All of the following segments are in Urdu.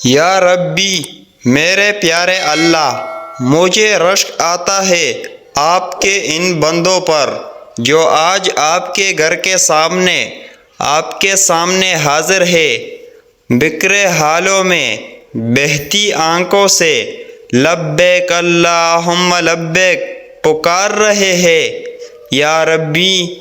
یا ربی، میرے پیارے اللہ، مجھے رشک آتا ہے آپ کے ان بندوں پر جو آج آپ کے گھر کے سامنے آپ کے سامنے حاضر ہے، بکھرے حالوں میں، بہتی آنکھوں سے لبیک اللہم لبیک پکار رہے ہیں۔ یا ربی،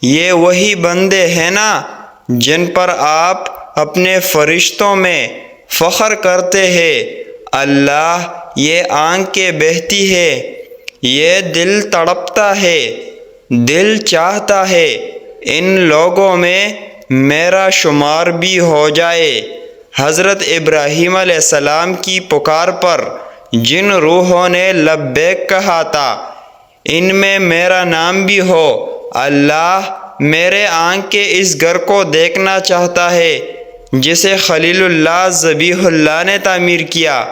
یہ وہی بندے ہیں نا جن پر آپ اپنے فرشتوں میں فخر کرتے ہیں۔ اللہ، یہ آنکھیں بہتی ہے، یہ دل تڑپتا ہے، دل چاہتا ہے ان لوگوں میں میرا شمار بھی ہو جائے۔ حضرت ابراہیم علیہ السلام کی پکار پر جن روحوں نے لبیک کہا تھا، ان میں میرا نام بھی ہو۔ اللہ، میرے آنکھیں اس گھر کو دیکھنا چاہتا ہے جسے خلیل اللہ ذبیح اللہ نے تعمیر کیا،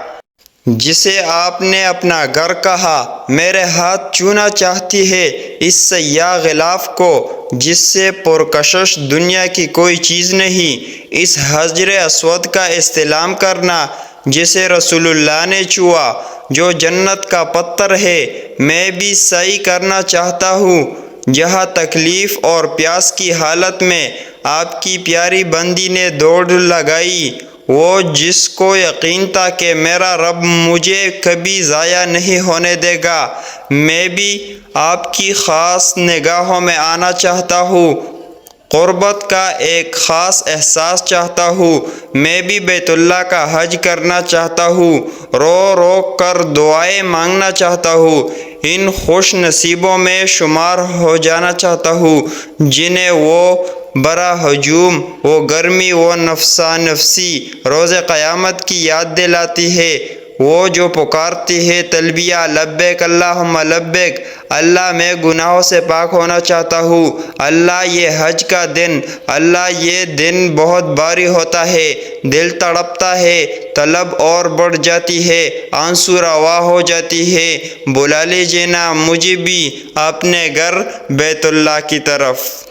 جسے آپ نے اپنا گھر کہا۔ میرے ہاتھ چھونا چاہتی ہے اس سیاہ غلاف کو جس سے پرکشش دنیا کی کوئی چیز نہیں، اس حجر اسود کا استلام کرنا جسے رسول اللہ نے چھوا، جو جنت کا پتھر ہے۔ میں بھی سعی کرنا چاہتا ہوں جہاں تکلیف اور پیاس کی حالت میں آپ کی پیاری بندی نے دوڑ لگائی، وہ جس کو یقین تھا کہ میرا رب مجھے کبھی ضائع نہیں ہونے دے گا۔ میں بھی آپ کی خاص نگاہوں میں آنا چاہتا ہوں، قربت کا ایک خاص احساس چاہتا ہوں۔ میں بھی بیت اللہ کا حج کرنا چاہتا ہوں، رو رو کر دعائیں مانگنا چاہتا ہوں، ان خوش نصیبوں میں شمار ہو جانا چاہتا ہوں جنہیں وہ برا ہجوم، وہ گرمی، وہ نفسا نفسی روز قیامت کی یاد دلاتی ہے، وہ جو پکارتی ہے تلبیہ لبیک اللہم لبیک۔ اللہ، میں گناہوں سے پاک ہونا چاہتا ہوں۔ اللہ، یہ حج کا دن، اللہ یہ دن بہت بھاری ہوتا ہے، دل تڑپتا ہے، طلب اور بڑھ جاتی ہے، آنسو روا ہو جاتی ہے۔ بلا لیجیے نا مجھے بھی اپنے گھر بیت اللہ کی طرف۔